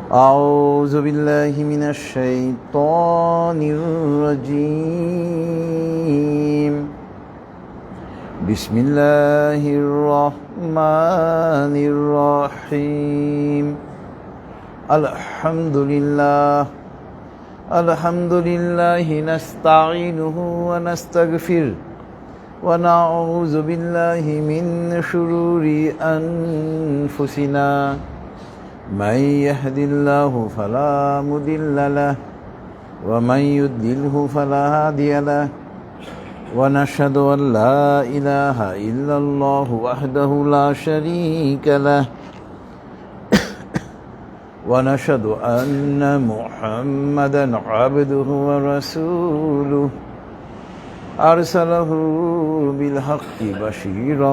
أعوذ بالله من الشيطان الرجيم. بسم الله الرحمن الرحيم. الحمد لله نستعينه ونستغفره ونعوذ بالله من شرور أنفسنا. من يهد الله فلا مضل له ومن يضلله فلا هادي له ونشهد أن لا إله إلا الله وحده لا شريك له ونشهد أن محمدا عبده ورسوله أرسله بالحق بشيرا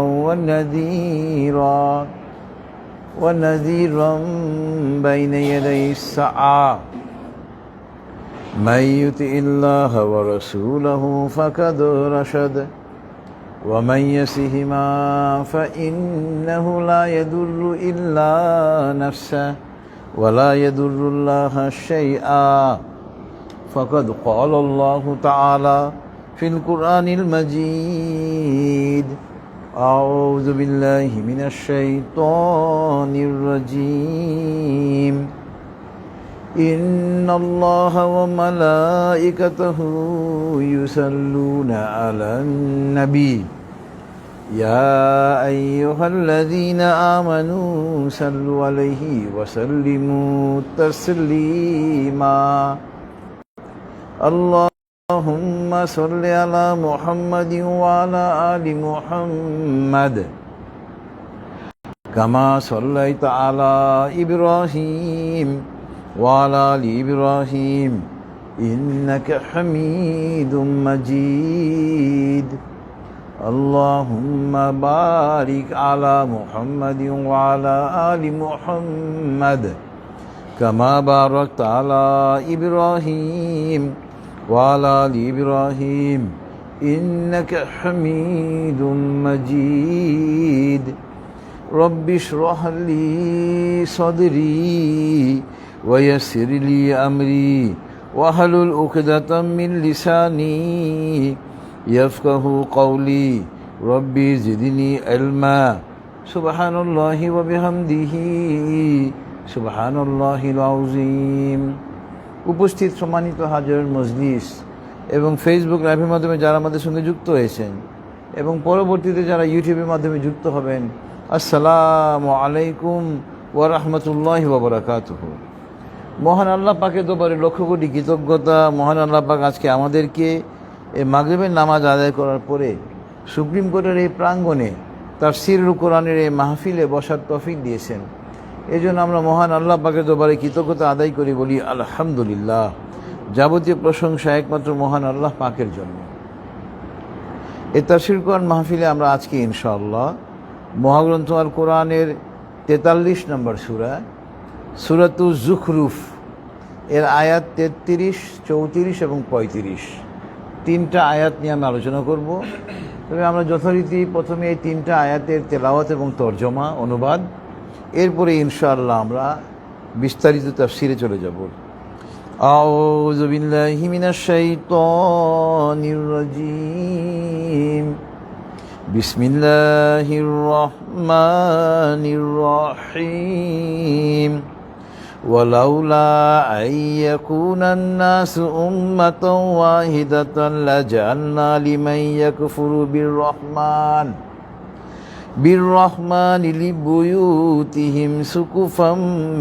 ونذيرا بين يدي الساعة. من يطع الله ورسوله فقد رشد ومن يعصهما فإنه لا يضر إلا نفسه ولا يضر الله شيئا. فقد قال الله تعالى في القرآن المجيد: أعوذ بالله من الشيطان الرجيم. إن الله وملائكته يصلون على النبي يا أيها الذين آمنوا صلوا عليه وسلموا تسليما. اللهم صل على محمد وعلى آل محمد كما صليت على إبراهيم وعلى آل إبراهيم إنك حميد مجيد. اللهم بارك على محمد وعلى آل محمد كما باركت على إبراهيم وعلى آل إبراهيم إنك حميد مجيد. رب اشرح لي صدري ويسر لي أمري واحلل عقدة من لساني يفقه قولي. ربي زدني علما. سبحان الله وبحمده سبحان الله العظيم. উপস্থিত সম্মানিত হাজার মজলিস এবং ফেসবুক লাইভের মাধ্যমে যারা আমাদের সঙ্গে যুক্ত হয়েছেন এবং পরবর্তীতে যারা ইউটিউবের মাধ্যমে যুক্ত হবেন, আসসালামু আলাইকুম ওয়া রাহমাতুল্লাহি ওয়া বারাকাতুহু। মহান আল্লাহ পাকের দরবারে লক্ষ কোটি কৃতজ্ঞতা। মহান আল্লাহ পাক আজকে আমাদেরকে এই মাগরিবের নামাজ আদায় করার পরে সুপ্রিম কোর্টের এই প্রাঙ্গণে তাফসীরুল কোরআনের এই মাহফিলে বসার তৌফিক দিয়েছেন। এই জন্য আমরা মহান আল্লাহ পাকের দরবারে কৃতজ্ঞতা আদায় করি, বলি আলহামদুলিল্লাহ। যাবতীয় প্রশংসা একমাত্র মহান আল্লাহ পাকের জন্য। এই তাফসীর কোরআন মাহফিলে আমরা আজকে ইনশাআল্লাহ মহাগ্রন্থ আল কোরআনের 43 নম্বর সূরাতুজ যুখরুফ এর আয়াত 33, 34 এবং 35 তিনটা আয়াত নিয়ে আমি আলোচনা করব। তবে আমরা যথারীতি প্রথমে এই তিনটা আয়াতের তেলাওয়াত এবং তরজমা অনুবাদ, এরপরে ইনশাআল্লাহ আমরা বিস্তারিত তাফসীরে চলে যাব। আউযু বিল্লাহি মিনাশ শাইতানির রাজীম। বিসমিল্লাহির রহমানির রহিম। ওয়ালাউলা আইয়াকুনান নাসু উম্মাতান ওয়াহিদাতান লাজআলনা লিমান ইয়াকফুরু بالرحمن لبيوتهم سقفا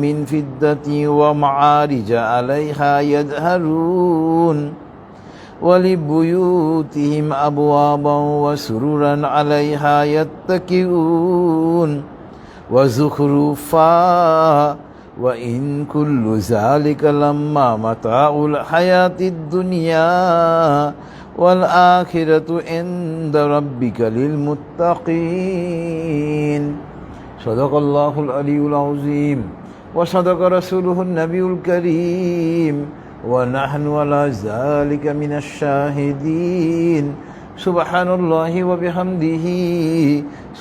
من فضة ومعارج عليها يظهرون ولبيوتهم أبوابا وسررا عليها يتكئون وزخرفا وإن كل ذلك لما متاع الحياة الدنيا والآخرة عند ربك للمتقين. صدق الله العلي العظيم وصدق رسوله النبي الكريم ونحن على ذلك من الشاهدين. سبحان الله وبحمده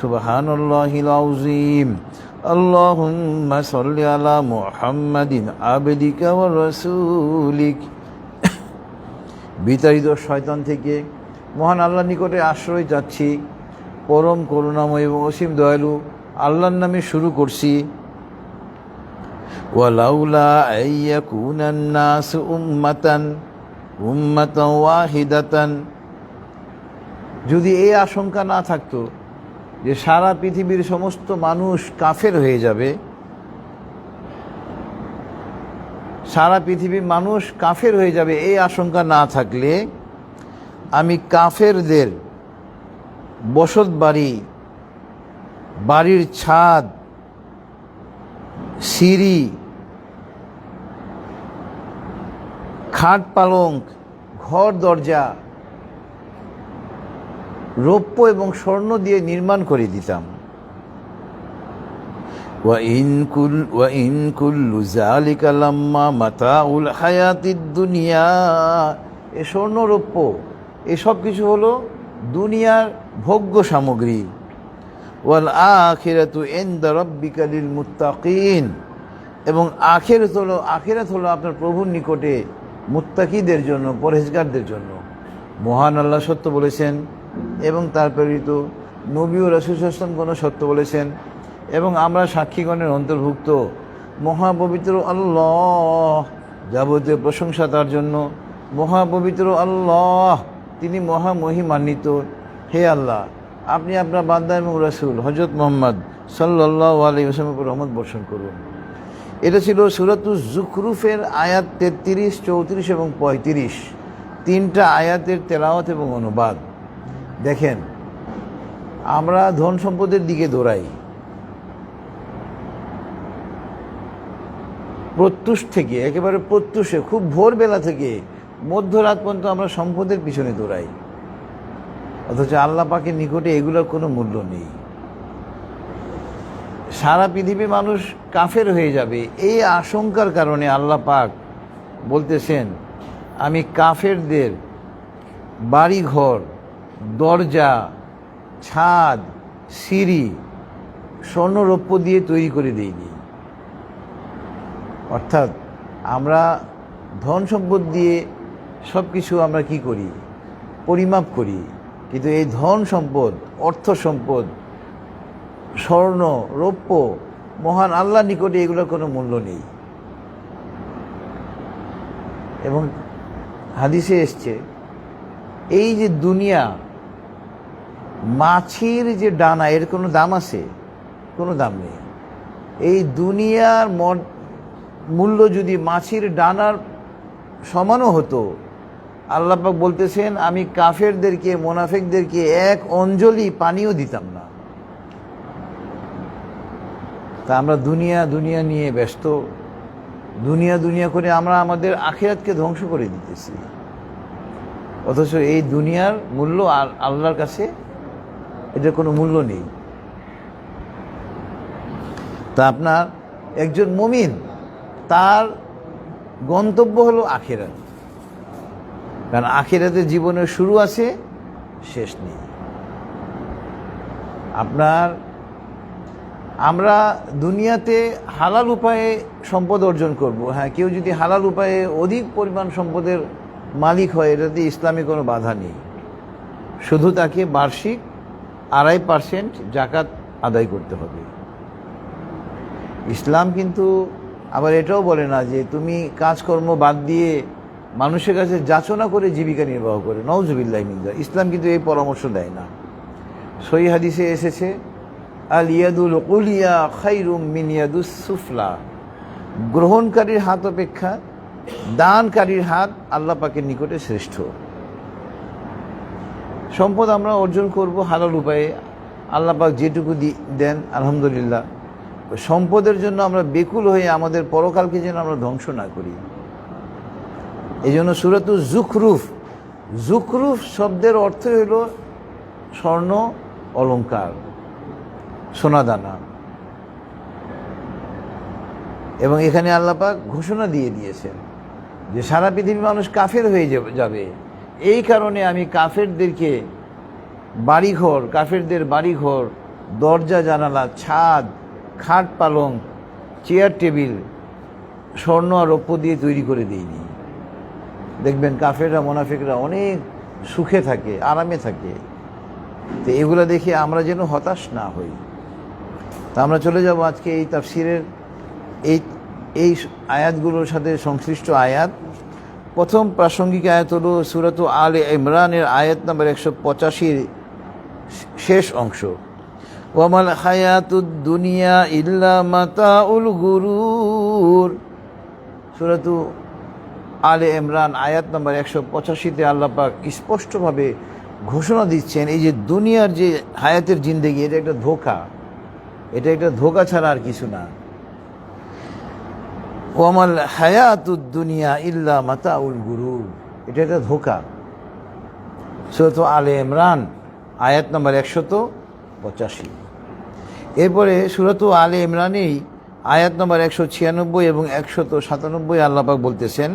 سبحان الله العظيم. আল্লাহুম্মা সাল্লি আলা মুহাম্মাদিন আবদিকা ওয়া রাসূলিক। বিতাড়িত শয়তান থেকে মহান আল্লাহর নিকটে আশ্রয় চাচ্ছি। পরম করুণাময় এবং অসীম দয়ালু আল্লাহর নামে শুরু করছি। ওয়ালাউলা আইয়াকুনান নাস উম্মাতান ওয়াহিদাতান, যদি এই আশঙ্কা না থাকতো যে সারা পৃথিবীর সমস্ত মানুষ কাফের হয়ে যাবে, সারা পৃথিবীর মানুষ কাফের হয়ে যাবে, এই আশঙ্কা না থাকলে আমি কাফেরদের বসত বাড়ি, বাড়ির ছাদ, সিঁড়ি, খাট পালঙ্ক, ঘর দরজা রৌপ্য এবং স্বর্ণ দিয়ে নির্মাণ করে দিতাম। ওয়া ইন কুল্লু যালিকা লাম্মা মাতাউল হায়াতিদ দুনিয়া, এ স্বর্ণ রৌপ্য এসব কিছু হলো দুনিয়ার ভোগ্য সামগ্রী। ওয়াল আখিরাতু ইনদা রাব্বিকা লিল মুত্তাকিন, এবং আখিরাত হলো আপনার প্রভুর নিকটে মুত্তাকিদের জন্য, পরহেজগারদের জন্য। মহান আল্লাহ সত্য বলেছেন এবং তার প্রেরিত নবী ও রাসূল সাল্লাল্লাহু আলাইহি ওয়াসাল্লাম সত্য বলেছেন, এবং আমরা সাক্ষীগণের অন্তর্ভুক্ত। মহাপবিত্র আল্লাহ, যাবতীয় প্রশংসা তার জন্য। মহাপবিত্র আল্লাহ, তিনি মহামহিমান্বিত। হে আল্লাহ, আপনি আপনার বান্দা এবং রাসূল হযরত মুহাম্মদ সাল্লাল্লাহু আলাইহি ওয়াসাল্লামের উপর রহমত বর্ষণ করুন। এটা ছিল সূরাতুজ যুখরুফের আয়াত 33, 34 এবং 35, তিনটা আয়াতের তেলাওয়াত এবং অনুবাদ। দেখেন, আমরা ধন সম্পদের দিকে দৌড়াই, প্রত্যুষ থেকে একেবারে প্রত্যুষে খুব ভোরবেলা থেকে মধ্যরাত পর্যন্ত আমরা সম্পদের পিছনে দৌড়াই, অথচ আল্লাহ পাকের নিকটে এগুলোর কোনো মূল্য নেই। সারা পৃথিবীর মানুষ কাফের হয়ে যাবে, এই আশঙ্কার কারণে আল্লাহ পাক বলতেছেন, আমি কাফেরদের বাড়িঘর, দরজা, ছাদ, সিঁড়ি স্বর্ণরৌপ্য দিয়ে তৈরি করে দিইনি। অর্থাৎ আমরা ধন সম্পদ দিয়ে সব কিছু আমরা কি করি, পরিমাপ করি, কিন্তু এই ধন সম্পদ, অর্থ সম্পদ, স্বর্ণ, রৌপ্য, মহান আল্লাহর নিকটে এগুলোর কোনো মূল্য নেই। এবং হাদিসে এসছে, এই যে দুনিয়া, মাছির যে ডানা, এর কোনো দাম আছে? কোনো দাম নেই। এই দুনিয়ার মূল্য যদি মাছির ডানার সমানও হতো, আল্লাহ পাক বলতেছেন, আমি কাফেরদেরকে, মুনাফিকদেরকে এক অঞ্জলি পানিও দিতাম না। তা আমরা দুনিয়া নিয়ে ব্যস্ত, দুনিয়া করে আমরা আমাদের আখিরাতকে ধ্বংস করে দিতেছি। অথচ এই দুনিয়ার মূল্য আল্লাহর কাছে এটার কোনো মূল্য নেই। তা আপনার একজন মুমিন, তার গন্তব্য হলো আখিরাত, কারণ আখিরাতের জীবনের শুরু আছে, শেষ নেই। আমরা দুনিয়াতে হালাল উপায়ে সম্পদ অর্জন করব। হ্যাঁ, কেউ যদি হালাল উপায়ে অধিক পরিমাণ সম্পদের মালিক হয়, এটাতে ইসলামে কোনো বাধা নেই। শুধু তাকে বার্ষিক 2.5% জাকাত আদায় করতে হবে। ইসলাম কিন্তু আবার এটাও বলে না যে তুমি কাজকর্ম বাদ দিয়ে মানুষের কাছে যাচনা করে জীবিকা নির্বাহ করে, নাউজুবিল্লাহি মিন যালিক। ইসলাম কিন্তু এই পরামর্শ দেয় না। সহিহ হাদিসে এসেছে, আল ইয়াদুল উলিয়া খায়রুম মিন ইয়াদুস সুফলা, গ্রহণকারীর হাত অপেক্ষা দানকারীর হাত আল্লাহ পাকের নিকটে শ্রেষ্ঠ। সম্পদ আমরা অর্জন করব হালাল উপায়ে, আল্লাহ পাক যেটুকু দেন আলহামদুলিল্লাহ। সম্পদের জন্য আমরা বেকুল হয়ে আমাদের পরকালকে যেন আমরা ধ্বংস না করি। এই জন্য সূরাতুজ যুখরুফ শব্দের অর্থ হলো স্বর্ণ অলংকার, সোনাদানা। এবং এখানে আল্লাহ পাক ঘোষণা দিয়ে দিয়েছেন যে সারা পৃথিবীর মানুষ কাফের হয়ে যাবে, এই কারণে আমি কাফেরদেরকে কাফেরদের বাড়িঘর, দরজা জানালা, ছাদ, খাট পালং চেয়ার টেবিল স্বর্ণ আর রৌপ্য দিয়ে তৈরি করে দিইনি। দেখবেন কাফেররা মুনাফিকরা অনেক সুখে থাকে, আরামে থাকে। তো এগুলো দেখে আমরা যেন হতাশ না হই। তা আমরা চলে যাব আজকে এই তাফসিরের এই আয়াতগুলোর সাথে সংশ্লিষ্ট আয়াত। প্রথম প্রাসঙ্গিক আয়াত হলো সূরাত আলে ইমরানের আয়াত নম্বর 185 শেষ অংশ, ওয়ামাল হায়াতুদ দুনিয়া ইল্লা মাতাউল গুরুর। সূরাত আলে ইমরান আয়াত নম্বর 185-তে আল্লাহ পাক স্পষ্টভাবে ঘোষণা দিচ্ছেন এই যে দুনিয়ার যে হায়াতের জিন্দেগি, এটা একটা ধোঁকা, এটা একটা ধোঁকা ছাড়া আর কিছু না। ওয়ামাল হায়াতুদ দুনিয়া ইল্লা মাতাউল গুরুর, এটা একটা ধোঁকা। সূরাত আলে ইমরান আয়াত নম্বর 185। এরপরে সূরাত আলে ইমরানেই আয়াত নম্বর 196 এবং 197 আল্লাহ পাক বলতেছেন,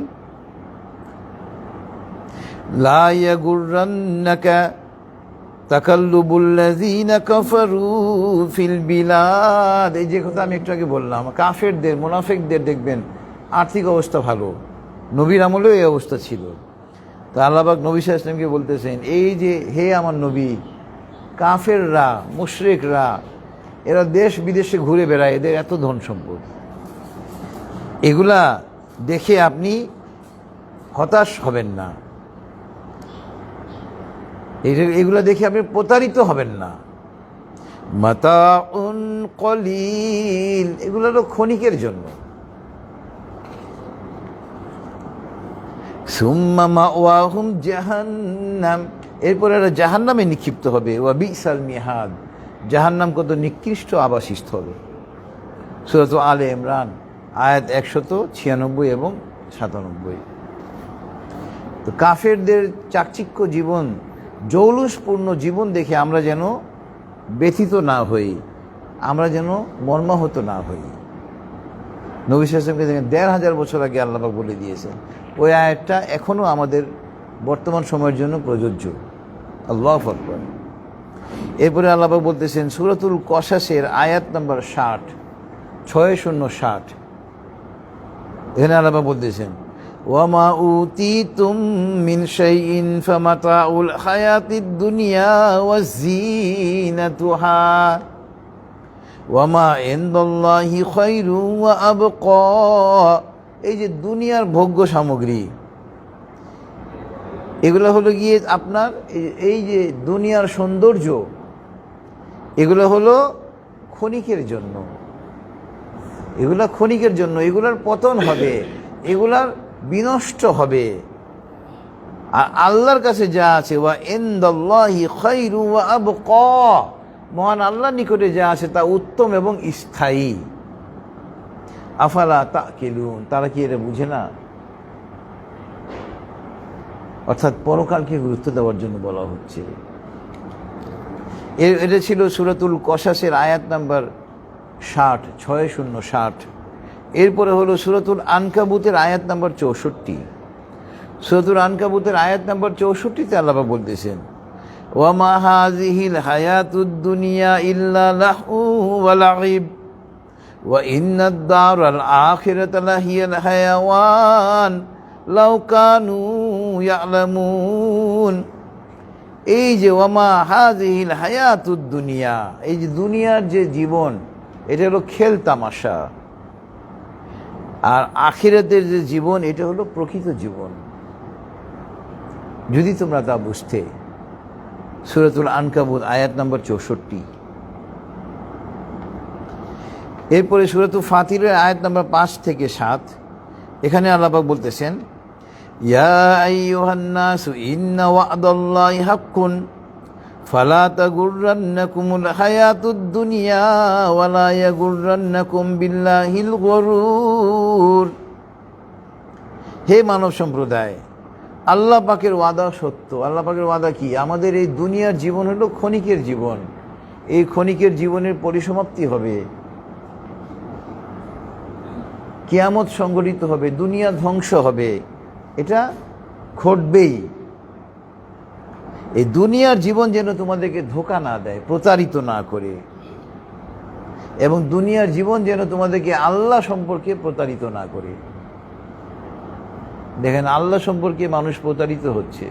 লা ইয়াগুররান্নাকা তাকাল্লুবুল্লাযীনা কাফারু ফিল বিলাদ। এই যে কথা আমি একটু আগে বললাম, কাফেরদের মুনাফিকদের দেখবেন আর্থিক অবস্থা ভালো, নবীর আমলেও এই অবস্থা ছিল। তা আল্লাহ পাক নবী সাল্লাল্লাহু আলাইহি ওয়াসাল্লামকে বলতেছেন, এই যে হে আমার নবী, কাফেররা মুশরিকরা এরা দেশ বিদেশে ঘুরে বেড়ায়, এদের এত ধন সম্পদ, এগুলা দেখে আপনি হতাশ হবেন না, এগুলা দেখে আপনি প্রতারিত হবেন না। মাতাউন কলিল, এগুলো হলো ক্ষণিকের জন্য। সুম্মা মাওয়াহুম জাহান্নাম, এরপরে এরা জাহান্নামে নিক্ষিপ্ত হবে। ওয়া বিসাল মিহাদ, জাহান্নাম কত নিকৃষ্ট আবাসস্থল। সূরাত আলে ইমরান আয়াত 196 এবং 97। তো কাফেরদের চাকচিক্য জীবন, জৌলুসপূর্ণ জীবন দেখে আমরা যেন ব্যথিত না হই, আমরা যেন মর্মাহত না হই। নবী সাল্লাল্লাহু আলাইহি ওয়াসাল্লামকে দেখেন ১৫০০ বছর আগে আল্লাহ পাক বলে দিয়েছেন। ওই আয়াতটা এখনও আমাদের বর্তমান সময়ের জন্য প্রযোজ্য। আল্লাহু আকবার। এরপরে আল্লাহ পাক বলতেছেন সূরাতুল কসাসের আয়াত নম্বর 60, 60। এখানে আল্লাহ পাক বলতেছেন, ওয়ামা উতিতুম মিন শাইইন ফামাতাউল হায়াতিদ দুনিয়া ওয়াজিনাতুহা ওয়ামা ইনদাল্লাহি খায়রু ওয়া আবকা। এই যে দুনিয়ার ভোগ্য সামগ্রী, এগুলো হলো গিয়ে আপনার এই যে দুনিয়ার সৌন্দর্য, এগুলো হলো ক্ষণিকের জন্য, এগুলা ক্ষণিকের জন্য, এগুলার পতন হবে, এগুলার বিনষ্ট হবে। আর আল্লাহর কাছে যা আছে, ওয়া ইনদাল্লাহি খায়রু ওয়া আবকা, মহান আল্লাহর নিকটে যা আছে তা উত্তম এবং স্থায়ী। আফালা তাকিলুন, তারা কি এটা বুঝে না? অর্থাৎ পরকালকে গুরুত্ব দেওয়ার জন্য বলা হচ্ছে। এটা ছিল সূরাতুল কসাসের আয়াত নাম্বার 60, 60। এরপরে হলো সূরাতুল আনকাবুতের আয়াত নাম্বার 64। সূরাতুল আনকাবুতের আয়াত নাম্বার 64-তে আল্লাহ পাক বলতেছেন, ওয়ামা হাযিহিল হায়াতুদ দুনিয়া ইল্লা লাহু ওয়া লাইব ওয়া ইন্নাদ দারাল আখিরাতা লাহিয়াল হায়াওয়ান লাউ কানু ইয়ালামুন। এই যে ওয়ামা হাযিহিল হায়াতুদ দুনিয়া, এই যে দুনিয়ার যে জীবন, এটা হলো খেল তামাশা। আর আখিরাতের যে জীবন, এটা হলো প্রকৃত জীবন। যদি তোমরা তা বুঝতে। সূরাতুল আনকাবুত আয়াত নম্বর 64। এরপরে সূরাতুল ফাতিরের আয়াত নম্বর 5 থেকে 7। এখানে আল্লাহ পাক বলতেছেন, ইয়া আইয়ুহান নাসু ইন্না ওয়া'দাল্লাহি হাক্কুন ফালা তাগুররান্নাকুমুল হায়াতুদ দুনিয়া ওয়া লা ইয়াগুররান্নাকুম বিল্লাহিল গরুর। হে মানব সম্প্রদায়, আল্লাহ পাকের ওয়াদা সত্য। আল্লাহ পাকের ওয়াদা কি? আমাদের এই দুনিয়ার জীবন হলো ক্ষণিকের জীবন, এই ক্ষণিকের জীবনের পরিসমাপ্তি হবে, কিয়ামত সংঘটিত হবে, দুনিয়া ধ্বংস হবে, এটা ঘটবেই। এই দুনিয়ার জীবন যেন তোমাদেরকে ধোঁকা না দেয়, প্রতারিত না করে। এবং দুনিয়ার জীবন যেন তোমাদেরকে আল্লাহ সম্পর্কে প্রতারিত না করে। দেখেন, আল্লাহ সম্পর্কে মানুষ প্রতারিত হচ্ছে।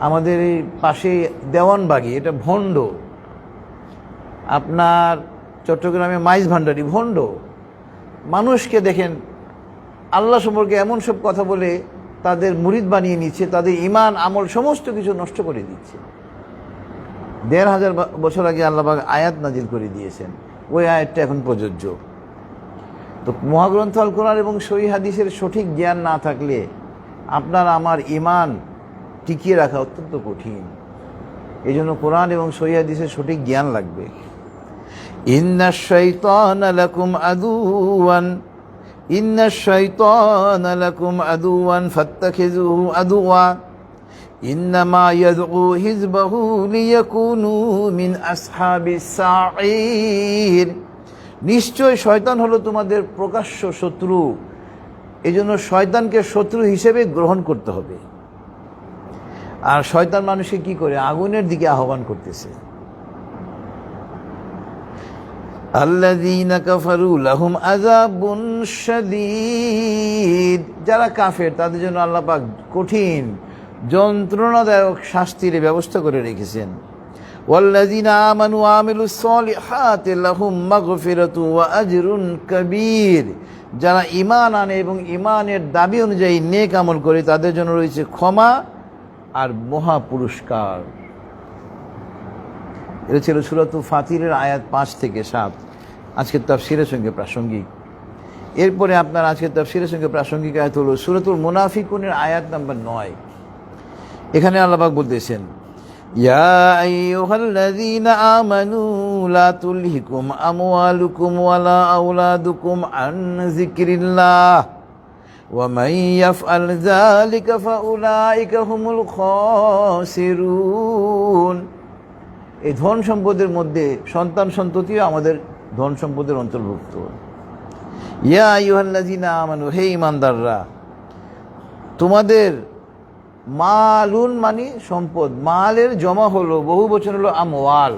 আমাদের এই পাশে দেওয়ানবাগি, এটা ভণ্ড। আপনার চট্টগ্রামে মাইজ ভান্ডারি ভণ্ড। মানুষকে দেখেন আল্লাহ সম্পর্কে এমন সব কথা বলে তাদের মুরিদ বানিয়ে নিচ্ছে, তাদের ঈমান আমল সমস্ত কিছু নষ্ট করে দিচ্ছে। ১৫০০ বছর আগে আল্লাহ পাক আয়াত নাজিল করে দিয়েছেন, ওই আয়াতটা এখন প্রযোজ্য। তো মহাগ্রন্থ আল কোরআন এবং সহিহ হাদিসের সঠিক জ্ঞান না থাকলে আপনার আমার ঈমান টিকিয়ে রাখা অত্যন্ত কঠিন। এই জন্য কোরআন এবং সহিহ হাদিসের সঠিক জ্ঞান লাগবে। ইন্নাশ শাইতানা লাকুম আদুওয়ান ইন্নাশ শাইতানা লাকুম আদুওয়ান ফাত্তাখিযুহু আদুওয়া ইন্নামা ইয়াদউ হিজবাহু লিয়াকুনু মিন আসহাবিস সাঈর। নিশ্চয় শয়তান হলো তোমাদের প্রকাশ্য শত্রু, এজন্য শয়তানকে শত্রু হিসেবে গ্রহণ করতে হবে। আর শয়তান মানুষকে কি করে? আগুনের দিকে আহ্বান করতেছে। আল্লাযীনা কাফারু লাহুম আযাবুন শাদীদ। যারা কাফের তাদের জন্য আল্লাহ পাক কঠিন যন্ত্রণাদায়ক শাস্তির ব্যবস্থা করে রেখেছেন। ওয়াল্লাযীনা আমানু ওয়া আমিলুস সলিহাতি লাহুম মাগফিরাতু ওয়া আজরুন কাবীর। যারা ঈমান আনে এবং ঈমানের দাবি অনুযায়ী নেক আমল করে তাদের জন্য রয়েছে ক্ষমা আর মহা পুরস্কার। এটা ছিল সূরাতুল ফাতিরের আয়াত ৫ থেকে ৭, আজকের তাফসীরের সঙ্গে প্রাসঙ্গিক। এরপরে আপনার আজকের তাফসীরের সঙ্গে প্রাসঙ্গিক আয়াত হলো সূরাতুল মুনাফিকুনের আয়াত নাম্বার ৯। এখানে আল্লাহ পাক বলতেছেন, ইয়া আইয়ুহাল্লাযীনা আমানু লা তুলহিকুম আমওয়ালুকুম ওয়ালা আওলাদুকুম আন যিকরিল্লাহ ওয়া মান ইয়াফআল যালিকা ফাউলাইকা হুমুল খাসিরুন। এই ধন সম্পদের মধ্যে সন্তান সন্ততিও আমাদের ধন সম্পদের অন্তর্ভুক্ত। ইয়া আইয়ুহাল্লাযীনা আমানু, হে ঈমানদাররা, তোমাদের মালুন মানে সম্পদ, মালের জমা হলো বহু বচন হলো আমওয়াল,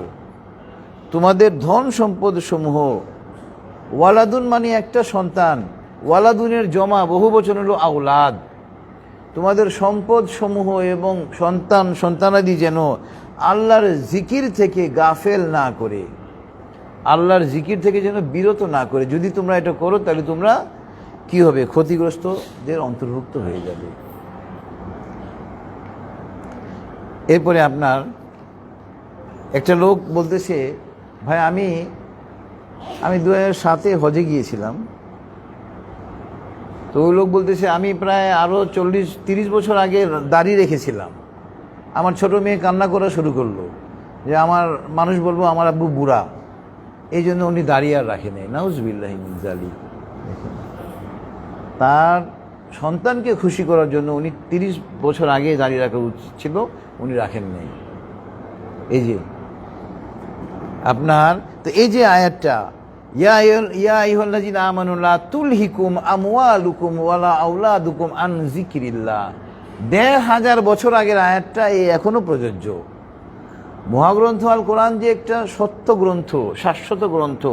তোমাদের ধন সম্পদ সমূহ। ওয়ালাদুন মানে একটা সন্তান, ওয়ালাদুনের জমা বহু বচন হলো আওলাদ। তোমাদের সম্পদ সমূহ এবং সন্তান সন্তানাদি যেন আল্লাহর জিকির থেকে গাফেল না করে, আল্লাহর জিকির থেকে যেন বিরত না করে। যদি তোমরা এটা করো তাহলে তোমরা কি হবে? ক্ষতিগ্রস্তদের অন্তর্ভুক্ত হয়ে যাবে। এরপরে আপনার একটা লোক বলতেছে, ভাই আমি ২০০৭-এ হজে গিয়েছিলাম। তো ওই লোক বলতেছে, আমি প্রায় আরও 40-30 বছর আগে দাড়ি রেখেছিলাম। আমার ছোট মেয়ে কান্না করা শুরু করলো যে মানুষ বলবো আমার আব্বু বুড়া, এই জন্য উনি দাড়ি আর রাখে নেই। নাউজুবিল্লাহি মিন যালিক। তার সন্তানকে খুশি করার জন্য উনি 30 বছর আগে দাঁড়িয়ে রাখা উচিত ছিল, উনি রাখেন নাই। এই যে আপনার, তো এই যে আয়াতটা, ইয়া আইয়ুহাল্লাযীনা আমানু লা তুলহিকুম আমওয়ালুকুম ওয়ালা আওলাদুকুম আন যিকরিল্লাহ, ১৫০০ বছর আগের আয়াতটা এই এখনো প্রযোজ্য। মহাগ্রন্থ আল কোরআন যে একটা সত্য গ্রন্থ, শাশ্বত গ্রন্থ,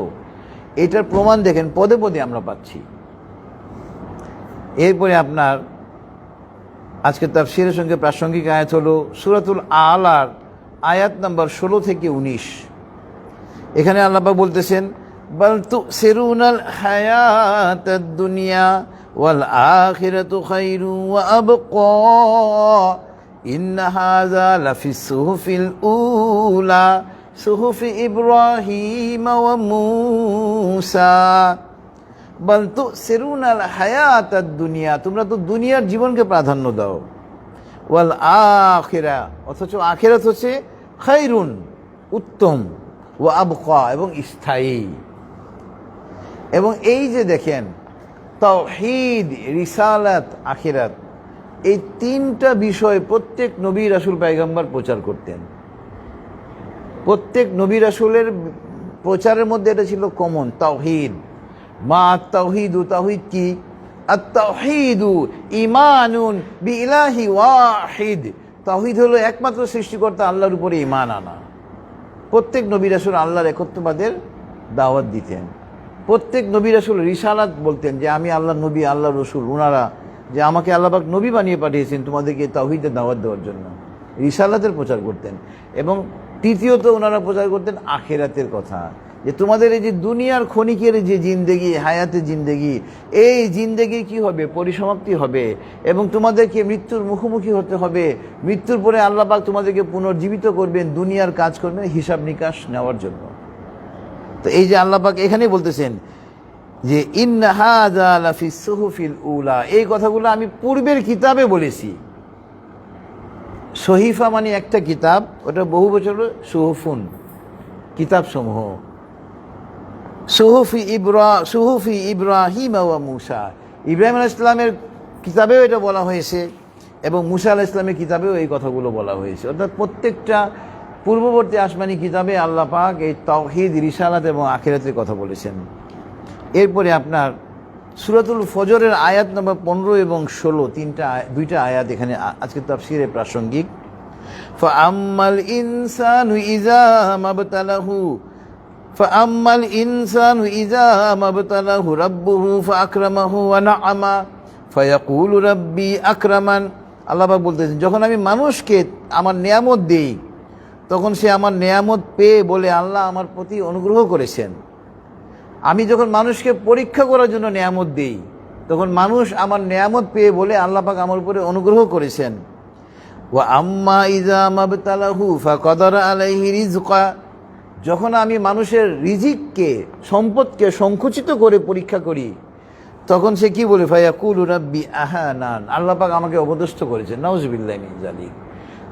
এটার প্রমাণ দেখেন পদে পদে আমরা পাচ্ছি। এরপরে আপনার আজকে তাফসীরের সঙ্গে প্রাসঙ্গিক আয়াত হলো সূরাতুল আলার আয়াত নাম্বার ১৬ থেকে ১৯। এখানে আল্লাহ পাক বলতেছেন, বাল তুসিরুনাল হায়াতাদ দুনিয়া ওয়াল আখিরাতু খায়রু ওয়া আবকা ইন্না হাযা লাফিস সুহুফিল উলা সুহুফি ইব্রাহিম ওয়া মূসা। বাল তুসিরুনাল হায়াতাদ দুনিয়া, তোমরা তো দুনিয়ার জীবনকে প্রাধান্য দাও। ওয়াল আখিরা, অথচ আখিরাত হচ্ছে খায়রুন, উত্তম, ওয়া আবকা, এবং স্থায়ী। এবং এই যে দেখেন তাওহীদ, রিসালাত, আখিরাত, এই তিনটা বিষয় প্রত্যেক নবী রাসূল পয়গম্বর প্রচার করতেন। প্রত্যেক নবী রাসূলের প্রচারের মধ্যে এটা ছিল কমন, তাওহীদ। মা তাওহীদু, তাওহীদ কি? আত-তাওহীদু ঈমানুন বিইলাহি ওয়াহিদ, তাওহীদ হলো একমাত্র সৃষ্টিকর্তা আল্লাহর উপরে ঈমান আনা। প্রত্যেক নবী রাসূল আল্লাহর একত্ববাদের দাওয়াত দিতেন। প্রত্যেক নবী রাসূল রিসালাত বলতেন যে আমি আল্লাহর নবী, আল্লাহর রসুল, ওনারা যে আমাকে আল্লাহ পাক নবী বানিয়ে পাঠিয়েছেন তোমাদেরকে তাওহীদের দাওয়াত দেওয়ার জন্য, রিসালাতের প্রচার করতেন। এবং তৃতীয়ত ওনারা প্রচার করতেন আখিরাতের কথা, যে তোমাদের এই যে দুনিয়ার ক্ষণিকের যে জিন্দেগি, হায়াতের জিন্দেগি, এই জিন্দেগি কি হবে, পরিসমাপ্তি হবে এবং তোমাদেরকে মৃত্যুর মুখোমুখি হতে হবে। মৃত্যুর পরে আল্লাহ পাক তোমাদেরকে পুনর্জীবিত করবেন, দুনিয়ার কাজ করবেন হিসাব নিকাশ নেওয়ার জন্য। তো এই যে আল্লাহ পাক এখানেই বলতেছেন যে ইন্না হাযা লাফিস সুহুফিল উলা, এই কথাগুলো আমি পূর্বের কিতাবে বলেছি। সহিফা মানে একটা কিতাব, ওটা বহু বছর সুহুফুন, কিতাব সমূহ। সুহুফি ইব্রাহিম ওয়া মুসা, ইব্রাহিম আলাইহিস সালামের কিতাবেও এটা বলা হয়েছে এবং মুসা আলাইহিস সালামের কিতাবেও এই কথাগুলো বলা হয়েছে। অর্থাৎ প্রত্যেকটা পূর্ববর্তী আসমানি কিতাবে আল্লাহ পাক এই তাওহীদ, রিসালাত এবং আখিরাতের কথা বলেছেন। এরপরে আপনার সূরাতুল ফজরের আয়াত নম্বর 15 এবং 16, দুইটা আয়াত এখানে আজকে তাফসীরে প্রাসঙ্গিক। ফাআম্মাল ইনসানু ইযা মাবতালাহু রাব্বুহু ফাআকরামাহু ওয়া নাআমা ফায়াকুলু রাব্বি আকরামান। আল্লাহ পাক বলতেছেন যখন আমি মানুষকে আমার নেয়ামত দেই তখন সে আমার নেয়ামত পেয়ে বলে আল্লাহ আমার প্রতি অনুগ্রহ করেছেন। আমি যখন মানুষকে পরীক্ষা করার জন্য নেয়ামত দেই তখন মানুষ আমার নেয়ামত পেয়ে বলে আল্লাহ পাক আমার উপরে অনুগ্রহ করেছেন। ওয়া আম্মা ইযা মাবতালাহু ফাকাদারা আলাইহি রিজকা, যখন আমি মানুষের রিজিককে, সম্পদকে সংকুচিত করে পরীক্ষা করি তখন সে কি বলে, ফায়াকুলু রাব্বি আহানান, আল্লাহ পাক আমাকে অপদস্থ করেছেন। নাউযুবিল্লাহি মিন যালিক।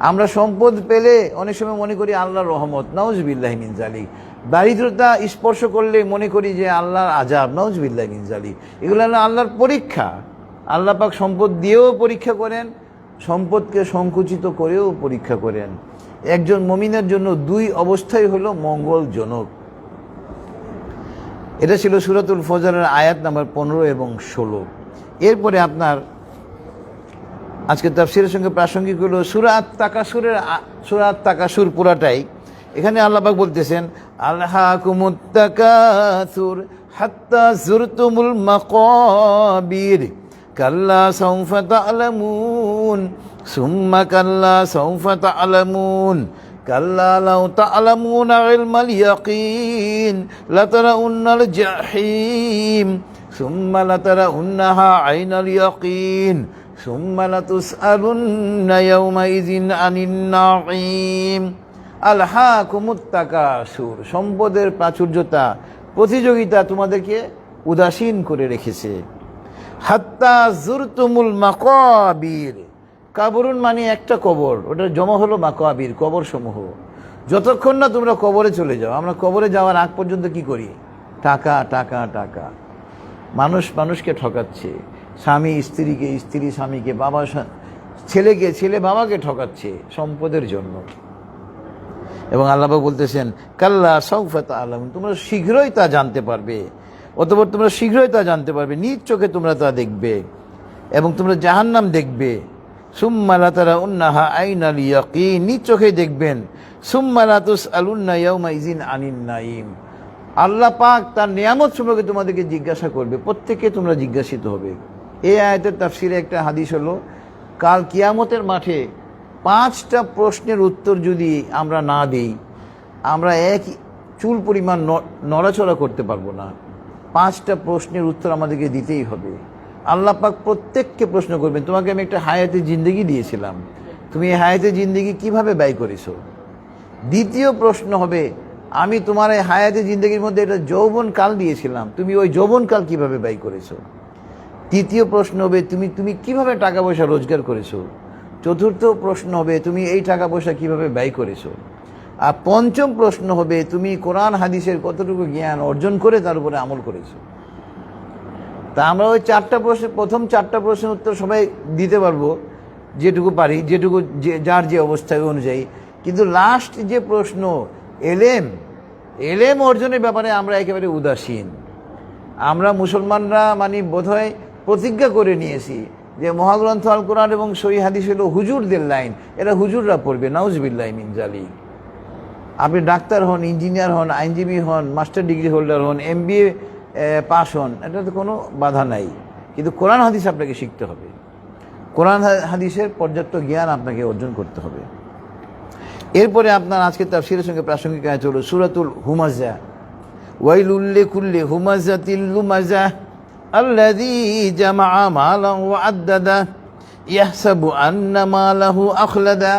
আমরা সম্পদ পেলে অনেক সময় মনে করি আল্লাহর রহমত, নাউযুবিল্লাহি মিন যালিক। দারিদ্রতা স্পর্শ করলে মনে করি যে আল্লাহর আযাব, নাউযুবিল্লাহি মিন যালিক। এগুলো হলো আল্লাহর পরীক্ষা। আল্লাহ পাক সম্পদ দিয়েও পরীক্ষা করেন, সম্পদকে সংকুচিত করেও পরীক্ষা করেন। একজন মুমিনের জন্য দুই অবস্থাই হলো মঙ্গলজনক। এটা ছিল সূরাতুল ফজরের আয়াত নাম্বার 15 এবং 16। এরপরে আপনার আজকে তাফসীরের সঙ্গে প্রাসঙ্গিক হলো সূরা আত-তাকাসুর পুরাটাই। এখানে আল্লাহ পাক বলতেছেন আলহাকুমুত তাকাসুর হাত্তা যুরতুমুল মাকাবির কাল্লা সাউফা তা'লামুন সুম্মা কাল্লা সাউফা তা'লামুন কাল্লা লাউ তা'লামুনা ইলমাল ইয়াকিন লাতারাউন্নাল জাহিম সুম্মা লাতারাউন্নাহা আইনাল ইয়াকিন সুম্মা লাতুসআলুন্না ইয়াওমাইযিন আনিন নাঈম। আলহাকুমুত তাকাসুর, সম্পদের প্রাচুর্যতা, প্রতিযোগিতা তোমাদেরকে উদাসীন করে রেখেছে। হাত্তা যুরতুমুল মাকাবির, কাবরুন মানে একটা কবর, ওটা জমা হলো মাকাবির, কবর সমূহ। যতক্ষণ না তোমরা কবরে চলে যাও, আমরা কবরে যাওয়ার আগ পর্যন্ত কি করি, টাকা টাকা টাকা। মানুষ মানুষকে ঠকাচ্ছে, স্বামী স্ত্রীকে, স্ত্রী স্বামীকে, বাবা ছেলেকে, ছেলে বাবাকে ঠকাচ্ছে সম্পদের জন্য। এবং আল্লাহ পাক বলতেছেন কাল্লা সাউফা তা'লামুন, তোমরা শীঘ্রই তা জানতে পারবে, অতঃপর তোমরা শীঘ্রই তা জানতে পারবে, নিজ চোখে তোমরা তা দেখবে এবং তোমরা জাহান্নাম দেখবে। সুম্মা লাতারাউন্নাহা আইনাল ইয়াকিন, নিজ চোখে দেখবেন। সুম্মা লাতুসআলুন্না ইয়াওমাইযিন আনিন নাঈম, আল্লাহ পাক তার নিয়ামত সম্পর্কে তোমাদেরকে জিজ্ঞাসা করবে, প্রত্যেককে তোমরা জিজ্ঞাসিত হবে। এই আয়াতের তাফসীরে একটা হাদিস হলো কাল কিয়ামতের মাঠে 5টা প্রশ্নের উত্তর যদি আমরা না দিই আমরা এক চুল পরিমাণ নড়াচড়া করতে পারবো না। 5টা প্রশ্নের উত্তর আমাদেরকে দিতেই হবে। আল্লাহ পাক প্রত্যেককে প্রশ্ন করবেন, তোমাকে আমি একটা হায়াতে জিন্দেগি দিয়েছিলাম, তুমি এই হায়াতে জিন্দেগি কিভাবে ব্যয় করেছো। দ্বিতীয় প্রশ্ন হবে, আমি তোমার এই হায়াতে জিন্দেগির মধ্যে একটা যৌবনকাল দিয়েছিলাম, তুমি ওই যৌবনকাল কিভাবে ব্যয় করেছো। তৃতীয় প্রশ্ন হবে, তুমি কিভাবে টাকা পয়সা রোজগার করেছো। চতুর্থ প্রশ্ন হবে, তুমি এই টাকা পয়সা কিভাবে ব্যয় করেছো। আর পঞ্চম প্রশ্ন হবে, তুমি কোরআন হাদিসের কতটুকু জ্ঞান অর্জন করে তার উপরে আমল করেছো। তা আমরা ওই 4টা প্রশ্নের, প্রথম 4টা প্রশ্নের উত্তর সবাই দিতে পারবো যেটুকু পারি, যেটুকু যার যে অবস্থা অনুযায়ী। কিন্তু লাস্ট যে প্রশ্ন এলেম অর্জনের ব্যাপারে আমরা একেবারে উদাসীন। আমরা মুসলমানরা মানে বোধহয় প্রতিজ্ঞা করে নিয়েছি যে মহাগ্রন্থ আল কোরআন এবং সহিহ হাদিস হলো হুজুরদের লাইন, এরা হুজুররা পড়বে, নাউজুবিল্লাহি মিন যালিক। আপনি ডাক্তার হন, ইঞ্জিনিয়ার হন, আইনজীবী হন, মাস্টার ডিগ্রি হোল্ডার হন, MBA পাস হন, এটা তো কোনো বাধা নাই। কিন্তু কোরআন হাদিস আপনাকে শিখতে হবে, কোরআন হাদিসের পর্যাপ্ত জ্ঞান আপনাকে অর্জন করতে হবে। এরপরে আপনার আজকে তাফসীরের সঙ্গে প্রাসঙ্গিক আয়াত হলো সূরাতুল হুমাযা, ওয়াইলুল লিকুল্লি হুমাযাতিল লুমাযা আল্লাযী জামাআ মালান ওয়া আদ্দাদা ইয়াহসাবু আন্না মালাহু আখলাদা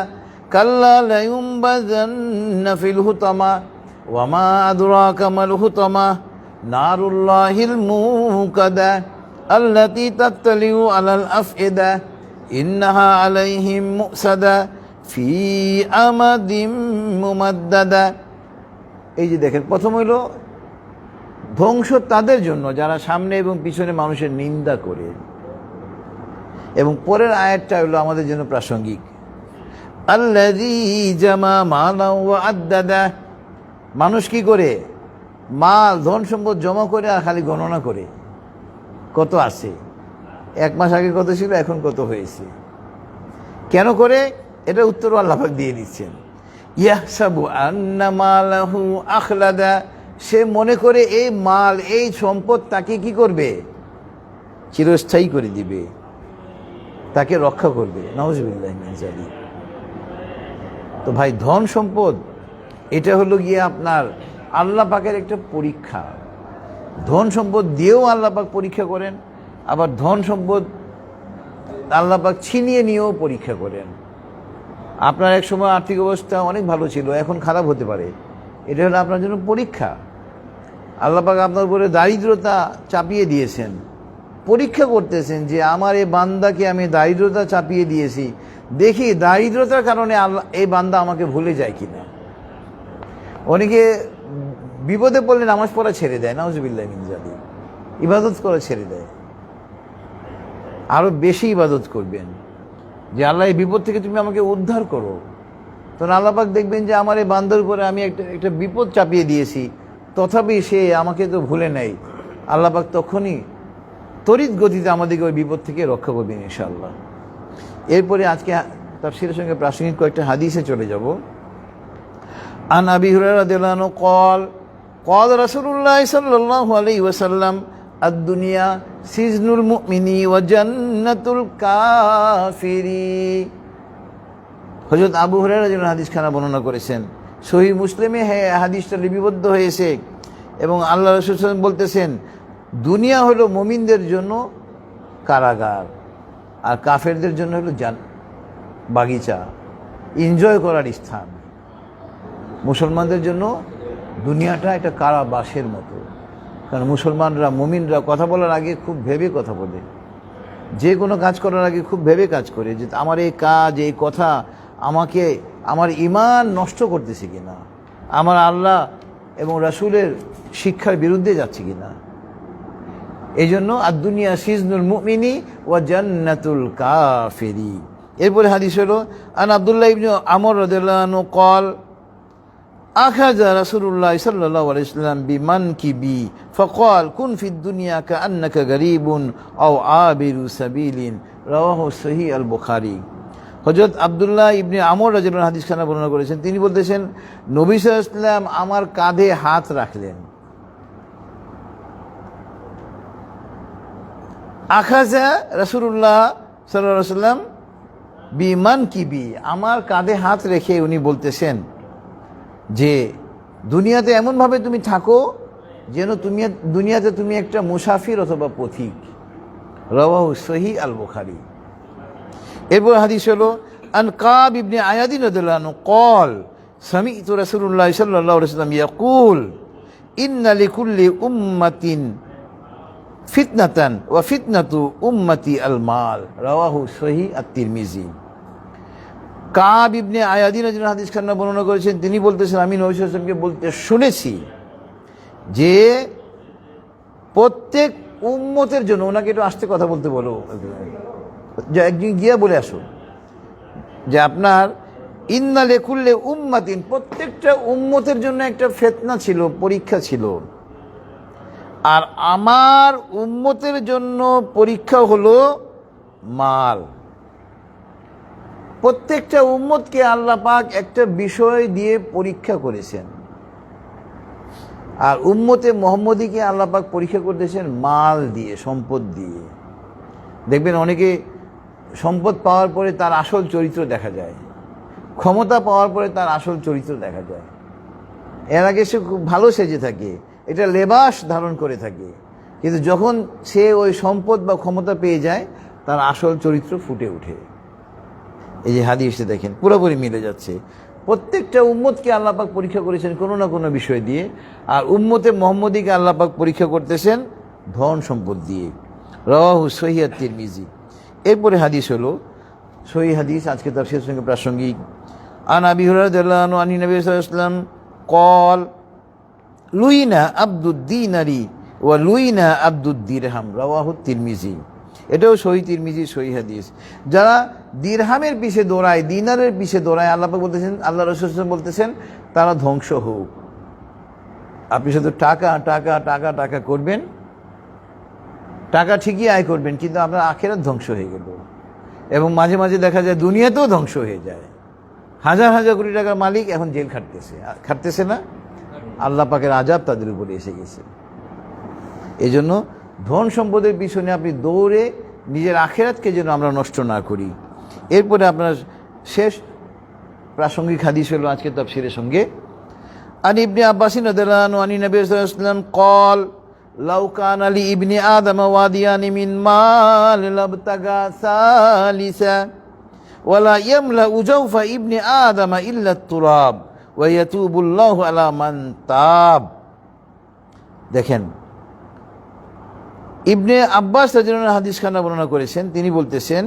কাল্লা লায়ুনবাযান্না ফিল হুতামা ওয়া মা আদরাকা মাল হুতামা নারুল্লাহিল মুকাদা আল্লাতী তাত্তালিউ আলাল আফইদা ইন্নাহা আলাইহিম মুসাদা ফি আমাদিম মুমাদ্দাদা। এই যে দেখেন, প্রথম হইল ধ্বংস তাদের জন্য যারা সামনে এবং পিছনে মানুষের নিন্দা করে, এবং পরের আয়াতটা হলো আমাদের জন্য প্রাসঙ্গিক, আল্লাযী জামা মালান ওয়া আদ্দাদা। মানুষ কি করে? মাল ধন সম্পদ জমা করে আর খালি গণনা করে কত আছে, 1 মাস আগে কত ছিল, এখন কত হয়েছে। কেন করে? এটা উত্তর আল্লাহ পাক দিয়ে দিচ্ছেন। ইয়াহসাবু আন্না মালাহু আখলাদা, সে মনে করে এই মাল, এই সম্পদ তাকে কি করবে? চিরস্থায়ী করে দিবে, তাকে রক্ষা করবে। নাউযুবিল্লাহি মিন যালিক। তো ভাই, ধন সম্পদ এটা হলো গিয়ে আপনার আল্লাহ পাকের একটা পরীক্ষা। ধন সম্পদ দিয়েও আল্লাহ পাক পরীক্ষা করেন, আবার ধন সম্পদ আল্লাহ পাক ছিনিয়ে নিয়েও পরীক্ষা করেন। আপনার এক সময় আর্থিক অবস্থা অনেক ভালো ছিল, এখন খারাপ হতে পারে, এটা হলো আপনার জন্য পরীক্ষা। আল্লাহ পাক আপনার উপরে দারিদ্রতা চাপিয়ে দিয়েছেন, পরীক্ষা করতেছেন যে আমার এই বান্দাকে আমি দারিদ্রতা চাপিয়ে দিয়েছি, দেখি দারিদ্রতার কারণে আল্লাহ এই বান্দা আমাকে ভুলে যায় কিনা। অনেকে বিপদে পড়লে নামাজ পড়া ছেড়ে দেয়, নাউযুবিল্লাহি মিন যালিক, ইবাদত করা ছেড়ে দেয়। আরো বেশি ইবাদত করবেন যে আল্লাহ এই বিপদ থেকে তুমি আমাকে উদ্ধার করো। তখন আল্লাহ পাক দেখবেন যে আমার এই বান্দার উপরে আমি একটা বিপদ চাপিয়ে দিয়েছি, তথাপি সে আমাকে তো ভুলে নেই। আল্লাহ পাক তখনই তড়িৎ গতিতে আমাদেরকে ওই বিপদ থেকে রক্ষা করবেন ইনশাআল্লাহ। এরপরে আজকে তাফসীরের সঙ্গে প্রাসঙ্গিক কয়েকটা হাদিসে চলে যাব। আন আবি হুরায়রা রাদিয়াল্লাহু আনহু قال قال رسول الله صلى الله عليه وسلم الدنيا سجن المؤمن وجنة الكافر। হযরত আবু হুরায়রা রাদিয়াল্লাহু আনহু হাদিসখানা বর্ণনা করেছেন, সহিহ মুসলিমে হাদিসটা লিপিবদ্ধ হয়েছে, এবং আল্লাহ রাসূল সাল্লাল্লাহু আলাইহি ওয়াসাল্লাম বলতেছেন, দুনিয়া হলো মুমিনদের জন্য কারাগার, আর কাফেরদের জন্য হলো বাগিচা, এনজয় করার স্থান। মুসলমানদের জন্য দুনিয়াটা একটা কারাবাসের মতো, কারণ মুসলমানরা, মুমিনরা কথা বলার আগে খুব ভেবে কথা বলে, যে কোনো কাজ করার আগে খুব ভেবে কাজ করে, যে আমার এই কাজ, এই কথা আমাকে আমার ঈমান নষ্ট করতেছে কিনা, আমার আল্লাহ এবং রাসূলের শিক্ষার বিরুদ্ধে যাচ্ছে কিনা। এই জন্য আর দুনিয়া সিজনুল মুমিনি ওয়া জান্নাতুল কাফিরি। এরপরে হাদিস হলো আন আব্দুল্লাহ ইবনে আমর রাদিয়াল্লাহু আনহু قال আখাযা রাসূলুল্লাহ সাল্লাল্লাহু আলাইহি ওয়াসাল্লাম বিমানকিবি ফাকাল কুন ফিদ দুনিয়া কাআন্নাকা গরীবুন আও আবিরু সাবিলিন, রাওয়াহু সহিহ আল বুখারী। হযরত আব্দুল্লাহ ইবনে আমর রাদিয়াল্লাহু আনহু হাদিসখানা বর্ণনা করেছেন, তিনি বলতেছেন, নবী সাল্লাল্লাহু আলাইহি ওয়াসাল্লাম আমার কাঁধে হাত রাখলেন। আখাযা রাসূলুল্লাহ সাল্লাল্লাহু আলাইহি ওয়াসাল্লাম বিমানকিবি, আমার কাঁধে হাত রেখে উনি বলতেছেন যে দুনিয়াতে এমনভাবে তুমি থাকো যেন দুনিয়াতে তুমি একটা মুসাফির অথবা পথিক। রাওয়াহু সহিহ আল বুখারী। এরপর হাদিস হলো আন কাব ইবনে আয়াদ রাদিয়াল্লাহু আনহু قال سمعت رسول الله صلى الله عليه وسلم يقول إن لكل أمة فتنة وفتنة أمتي المال, রাওয়াহু সহিহ আত-তিরমিজি। কাব ইবনে আয়াদ রাদিয়াল্লাহু আনহু হাদিসখানা বর্ণনা করেছেন, তিনি বলতেছেন, আমি নবী সাল্লাল্লাহু আলাইহি ওয়াসাল্লামকে বলতে শুনেছি যে প্রত্যেক উম্মতের জন্য, ওনাকে একটু আস্তে কথা বলতে বলো, যে একদিন গিয়ে বলে আসো যে আপনার ইন্না লিকুল্লি উম্মাতিন, প্রত্যেকটা উম্মতের জন্য একটা ফিতনা ছিল, পরীক্ষা ছিল, আর আমার উম্মতের জন্য পরীক্ষা হলো মাল। প্রত্যেকটা উম্মতকে আল্লাহ পাক একটা বিষয় দিয়ে পরীক্ষা করেছেন, আর উম্মতে মুহাম্মদীকে আল্লাহ পাক পরীক্ষা করতেছেন মাল দিয়ে, সম্পদ দিয়ে। দেখবেন অনেকে সম্পদ পাওয়ার পরে তার আসল চরিত্র দেখা যায়, ক্ষমতা পাওয়ার পরে তার আসল চরিত্র দেখা যায়। এর আগে সে খুব ভালো সেজে থাকে, এটা লেবাস ধারণ করে থাকে, কিন্তু যখন সে ওই সম্পদ বা ক্ষমতা পেয়ে যায় তার আসল চরিত্র ফুটে ওঠে। এই যে হাদিসে দেখেন পুরোপুরি মিলে যাচ্ছে। প্রত্যেকটা উম্মতকে আল্লাহ পাক পরীক্ষা করেছেন কোনো না কোনো বিষয় দিয়ে, আর উম্মতে মুহাম্মদীকে আল্লাহ পাক পরীক্ষা করতেছেন ধন সম্পদ দিয়ে। রাওয়াহু সহিহ তিরমিজি। এরপরে হাদিস হলো সহিহ হাদিস, আজকে তাফসীরের সঙ্গে প্রাসঙ্গিক। আন আবি হুরায়রা রাদিয়াল্লাহু আনহু আন নবী সাল্লাল্লাহু আলাইহি ওয়াসাল্লাম قال লুইনা আব্দুদ দিনারি ওয়া লুইনা আব্দুদ দিরহাম, রাওয়াহু তিরমিজি। এটাও সহিহ তিরমিজি, সহিহ হাদিস। যারা দিরহামের পিছে দৌড়ায়, দিনারের পিছে দৌড়ায়, আল্লাহ পাক বলতেছেন, আল্লাহ রাসূল বলতেছেন তারা ধ্বংস হোক। আপনি শুধু টাকা টাকা টাকা টাকা করবেন, টাকা ঠিকই আয় করবেন, কিন্তু আপনার আখিরাত ধ্বংস হয়ে গেল। এবং মাঝে মাঝে দেখা যায় দুনিয়াতেও ধ্বংস হয়ে যায়। হাজার হাজার কোটি টাকার মালিক এখন জেল খাটতেছে না, আল্লাহ পাকের আযাব তাদের উপরে এসে গেছে। এই জন্য ধন সম্পদের পিছনে আপনি দৌড়ে নিজের আখিরাতকে যেন আমরা নষ্ট না করি। এরপরে আপনার শেষ প্রাসঙ্গিক হাদিস হলো আজকে তাফসীরের সঙ্গে। আন ইবনে আব্বাস রাদিয়াল্লাহু আনহু আনি নবী সাল্লাল্লাহু আলাইহি ওয়াসাল্লাম قال لو كان لابن آدم واديان من مال لابتغى ثالثا ولا يملأ جوف ابن آدم إلا التراب ويتوب الله على من تاب। দেখেন ইবনে আব্বাস রাদিয়াল্লাহু আনহু হাদিস খানা বর্ণনা করেছেন, তিনি বলতেছেন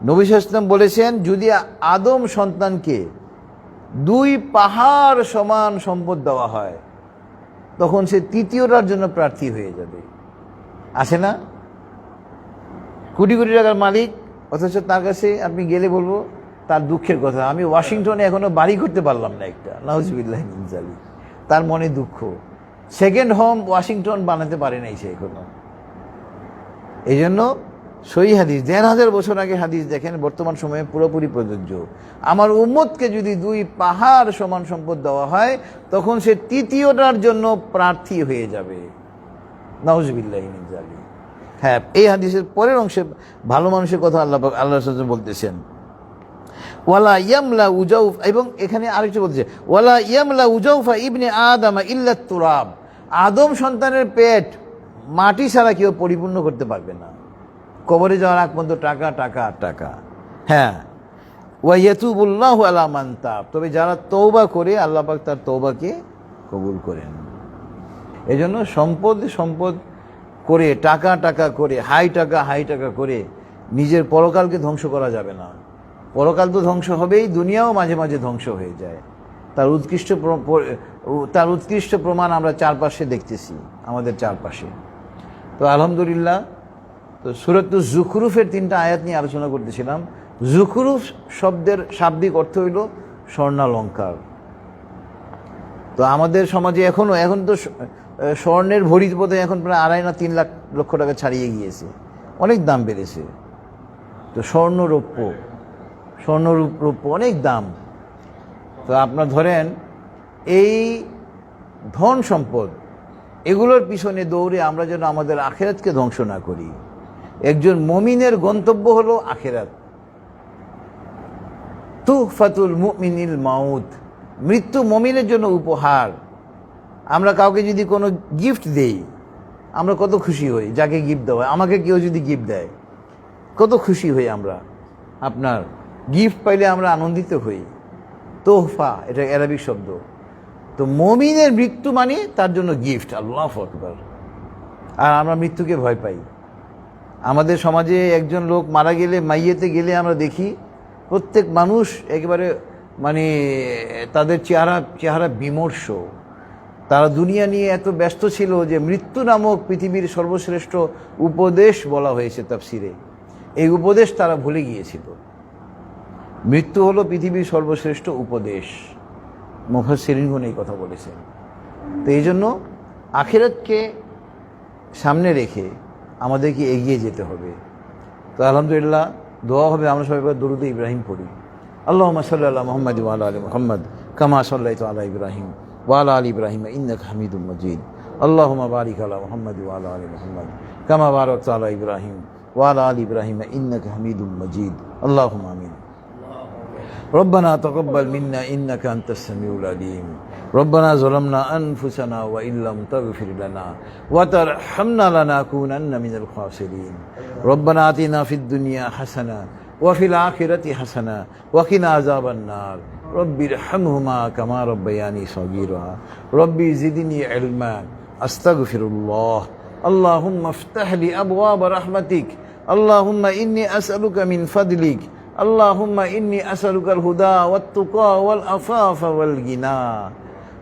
নবী সাল্লাল্লাহু আলাইহি ওয়াসাল্লাম বলেছেন, যদি আদম সন্তানকে 2 পাহাড় সমান সম্পদ দেওয়া হয় তখন সে তৃতীয়টার জন্য প্রার্থী হয়ে যাবে। আসে না, কোটি কোটি টাকার মালিক, অথচ তার কাছে আপনি গেলে বলবো তার দুঃখের কথা, আমি ওয়াশিংটনে এখনো বাড়ি করতে পারলাম না একটা, নাউজুবিল্লাহি মিন যালিক। তার মনে দুঃখ, সেকেন্ড হোম ওয়াশিংটন বানাতে পারে নাই সে এখনো। এই জন্য সহিহ হাদিস, 1000 বছর আগে হাদিস দেখেন, বর্তমান সময়ে পুরোপুরি প্রযোজ্য। আমার উম্মতকে যদি 2 পাহাড় সমান সম্পদ দেওয়া হয় তখন সে তৃতীয়টার জন্য প্রার্থী হয়ে যাবে। নাউজুবিল্লাহি মিন যালিক। হ্যাঁ, এই হাদিসের পরের অংশে ভালো মানুষের কথা আল্লাহ রাসূল বলতেছেন, ওয়ালা ইয়ামলা উজাউফ, এবং এখানে আরেকটু বলছে ওয়ালা ইয়ামলা উজাউফা ইবনে আদম ইল্লা তুরাব, আদম সন্তানের পেট মাটি ছাড়া কেউ পরিপূর্ণ করতে পারবে না। কবরে যাওয়ার আগ পর্যন্ত টাকা টাকা টাকা। হ্যাঁ, ওয়া ইয়াতুবুল্লাহু আলা মান তাব, তবে যারা তওবা করে আল্লাহ পাক তার তওবাকে কবুল করেন। এজন্য সম্পদ করে, টাকা টাকা করে, হাই টাকা করে নিজের পরকালকে ধ্বংস করা যাবে না। পরকাল তো ধ্বংস হবেই, দুনিয়াও মাঝে মাঝে ধ্বংস হয়ে যায়। তার উৎকৃষ্ট প্রমাণ আমরা চারপাশে দেখতেছি, আমাদের চারপাশে। তো আলহামদুলিল্লাহ, তো সূরাতুজ যুখরুফের 3টা আয়াত নিয়ে আলোচনা করতেছিলাম। যুখরুফ শব্দের শাব্দিক অর্থ হইল স্বর্ণালঙ্কার। তো আমাদের সমাজে এখন তো স্বর্ণের ভরির বোধহয় এখন প্রায় 2.5 না 3 লক্ষ টাকা ছাড়িয়ে গিয়েছে, অনেক দাম বেড়েছে। তো স্বর্ণরৌপ্য অনেক দাম। তো আপনার ধরেন এই ধন সম্পদ এগুলোর পিছনে দৌড়ে আমরা যেন আমাদের আখিরাতকে ধ্বংস না করি। একজন মুমিনের গন্তব্য হলো আখিরাত। তুহফাতুল মুমিনিল মাউত, মৃত্যু মুমিনের জন্য উপহার। আমরা কাউকে যদি কোনো গিফট দেই আমরা কত খুশি হই, যাকে গিফট দেওয়া হয়। আমাকে কেউ যদি গিফট দেয় কত খুশি হই আমরা। আপনার গিফট পাইলে আমরা আনন্দিত হই। তোহফা এটা আরবিক শব্দ। তো মুমিনের মৃত্যু মানে তার জন্য গিফট। আল্লাহু আকবার। আর আমরা মৃত্যুকে ভয় পাই। আমাদের সমাজে একজন লোক মারা গেলে, মাইয়েতে গেলে আমরা দেখি প্রত্যেক মানুষ একেবারে মানে তাদের চেহারা বিমর্ষ। তারা দুনিয়া নিয়ে এত ব্যস্ত ছিল যে মৃত্যু নামক পৃথিবীর সর্বশ্রেষ্ঠ উপদেশ বলা হয়েছে তাফসিরে, এই উপদেশ তারা ভুলে গিয়েছিল। মৃত্যু হলো পৃথিবীর সর্বশ্রেষ্ঠ উপদেশ, মুফাসসিরিনগণ এই কথা বলেছেন। তো এই জন্য আখিরাতকে সামনে রেখে আমাদেরকে এগিয়ে যেতে হবে। তো আলহামদুলিল্লাহ, দোয়া হবে আমরা সবাই দরুদ ইব্রাহিম পড়ি। আল্লাহুম্মা সাল্লি আলা মুহাম্মাদ ওয়া আলা আলি মুহাম্মাদ কামা সাল্লাইতা আলা ইব্রাহিম ওয়া আলা আলি ইব্রাহিম ইন্নাকা হামিদুম মাজিদ আল্লাহুম্মা বারিক আলা মুহাম্মাদ ওয়া আলা আলি মুহাম্মাদ কামা বারাকতা আলা ইব্রাহিম ওয়া আলা আলি ইব্রাহিম ইন্নাকা হামিদুম মাজিদ আল্লাহুম্মা আমিন ربنا تقبل منا إنك أنت السميع العليم ربنا ظلمنا أنفسنا وإن لم تغفر لنا وترحمنا لنكونن من الخاسرين ربنا آتنا في الدنيا حسنة وفي الآخرة حسنة وقنا عذاب النار رب ارحمهما كما ربياني صغيرا ربي زدني علما أستغفر الله اللهم افتح لي أبواب رحمتك اللهم إني أسألك من فضلك اللهم إني أسألك الهدى والتقى والعفاف والغنى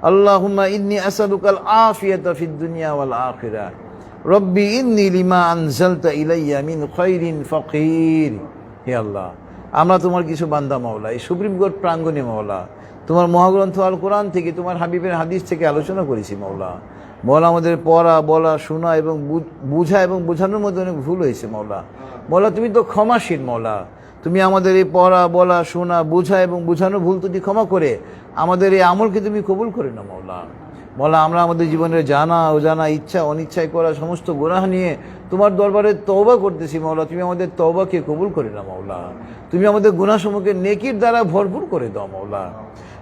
اللهم إني أسألك العافية في الدنيا والآخرة ربي إني لما أنزلت إلي من خير فقير হে আল্লাহ, আমরা তোমার কিছু বান্দা মাওলা, এই সুপ্রিম কোর্ট প্রাঙ্গণে মাওলা, তোমার মহাগ্রন্থ আল কোরআন থেকে, তোমার হাবিবের হাদিস থেকে আলোচনা করেছি মাওলা। মাওলা, আমাদের পড়া, বলা, শোনা এবং বুঝা এবং বোঝানোর মধ্যে অনেক ভুল হয়েছে মাওলা। মাওলা, তুমি তো ক্ষমাশীল মাওলা, তুমি আমাদের এই পড়া, বলা, শোনা, বোঝা এবং বোঝানোর ভুল তুমি ক্ষমা করে আমাদের এই আমলকে তুমি কবুল করে না মাওলা। মাওলা, আমরা আমাদের জীবনের জানা অজানা, ইচ্ছা অনিচ্ছায় করা সমস্ত গুনাহ নিয়ে তোমার দরবারে তওবা করতেছি মাওলা। তুমি আমাদের তওবাকে কবুল করে না মাওলা। তুমি আমাদের গুনাহসমূহকে নেকির দ্বারা ভরপুর করে দাও মাওলা।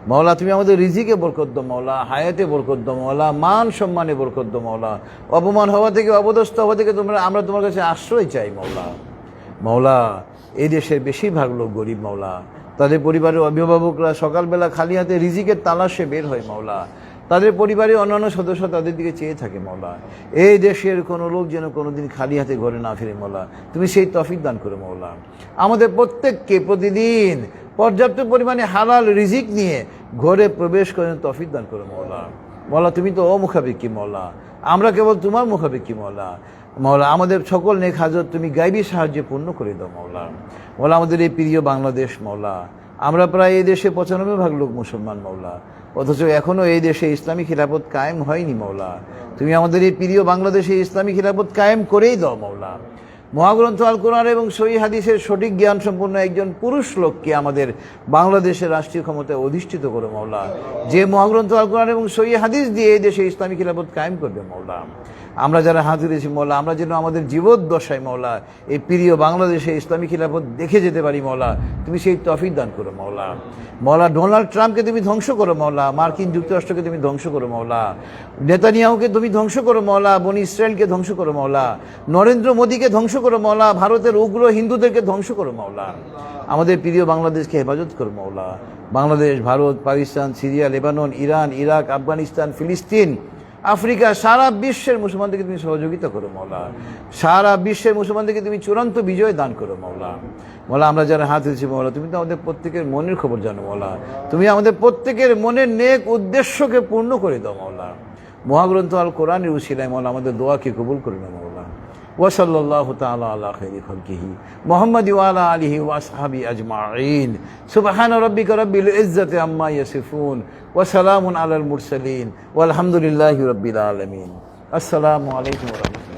মাওলা, তুমি আমাদের রিজিকে বরকত দাও মাওলা, হায়াতে বরকত দাও মাওলা, মান সম্মানে বরকত দাও মাওলা। অপমান হওয়া থেকে, অপদস্থ হওয়া থেকে আমরা তোমার কাছে আশ্রয় চাই মাওলা। মাওলা, এই দেশের বেশিরভাগ লোক গরিব মাওলা, তাদের পরিবারের অভিভাবকরা সকালবেলা খালি হাতে রিজিকের তালাশে বের হয় মাওলা। তাদের পরিবারের অন্যান্য সদস্য তাদের দিকে চেয়ে থাকে মাওলা। এই দেশের কোনো লোক যেন কোনোদিন খালি হাতে ঘরে না ফিরে মাওলা, তুমি সেই তৌফিক দান করো মাওলা। আমাদের প্রত্যেককে প্রতিদিন পর্যাপ্ত পরিমাণে হালাল রিজিক নিয়ে ঘরে প্রবেশ করে তৌফিক দান করো মাওলা। মাওলা, তুমি তো অমুখাপেক্ষী মাওলা, আমরা কেবল তোমার মুখাপেক্ষী মাওলা। মাওলা, আমাদের সকল নেক হাজত তুমি গায়বী সাহায্যে পূর্ণ করে দাও মাওলা। মাওলা, আমাদের এই প্রিয় বাংলাদেশ মাওলা, আমরা প্রায় এই দেশে 95% লোক মুসলমান মাওলা, অথচ এখনও এই দেশে ইসলামী খিলাফত কায়েম হয়নি মাওলা। তুমি আমাদের এই প্রিয় বাংলাদেশে ইসলামী খিলাফত কায়েম করেই দাও মাওলা। মহাগ্রন্থ আল কোরআন এবং সহিহ হাদিসের সঠিক জ্ঞান সম্পন্ন একজন পুরুষ লোককে আমাদের বাংলাদেশের রাষ্ট্রীয় ক্ষমতায় অধিষ্ঠিত করো মাওলা, যে মহাগ্রন্থ আল কোরআন এবং সহিহ হাদিস দিয়ে এই দেশে ইসলামী খিলাফত কায়েম করবে মাওলা। আমরা যারা হাত দিয়েছি মাওলা, আমরা যেন আমাদের জীবদ্দশায় মাওলা এই প্রিয় বাংলাদেশে ইসলামী খিলাফত দেখে যেতে পারি মাওলা, তুমি সেই তৌফিক দান করো মাওলা। মাওলা, ডোনাল্ড ট্রাম্পকে তুমি ধ্বংস করো মাওলা, মার্কিন যুক্তরাষ্ট্রকে তুমি ধ্বংস করো মাওলা, নেতানিয়াহুকে তুমি ধ্বংস করো মাওলা, বনি ইসরায়েলকে ধ্বংস করো মাওলা, নরেন্দ্র মোদীকে ধ্বংস করো মাওলা, ভারতের উগ্র হিন্দুদেরকে ধ্বংস করো মাওলা। আমাদের প্রিয় বাংলাদেশকে হেফাজত করো মাওলা। Bangladesh, Bharat, Pakistan, Syria, Lebanon, Iran, Iraq, Afghanistan, ফিলিস্তিন, আফ্রিকা, সারা বিশ্বের মুসলমানদেরকে তুমি সহযোগিতা করো মাওলা। সারা বিশ্বের মুসলমানদেরকে তুমি চূড়ান্ত বিজয় দান করো মাওলা। মাওলা, আমরা যারা হাত দিয়েছি মাওলা, তুমি তো আমাদের প্রত্যেকের মনের খবর জানো মাওলা। তুমি আমাদের প্রত্যেকের মনের নেক উদ্দেশ্যকে পূর্ণ করে দাও মাওলা। মহাগ্রন্থ আল কোরআনের উসিলায় মাওলা আমাদের দোয়াকে কবুল করে নাও মাওলা। ওয়াসাল্লাল্লাহু তাআলা আলা খাইরি খালকিহি মুহাম্মাদি ওয়া আলা আলিহি ওয়া আসহাবি আজমাইন। সুবহানা রাব্বিকা রাব্বিল ইজ্জাতি আম্মা ইয়াসিফুন ওয়া সালামুন আলাল মুরসালিন ওয়াল হামদুলিল্লাহি রাব্বিল আলামিন। আসসালামু আলাইকুম ওয়া রাহমাতুল্লাহ।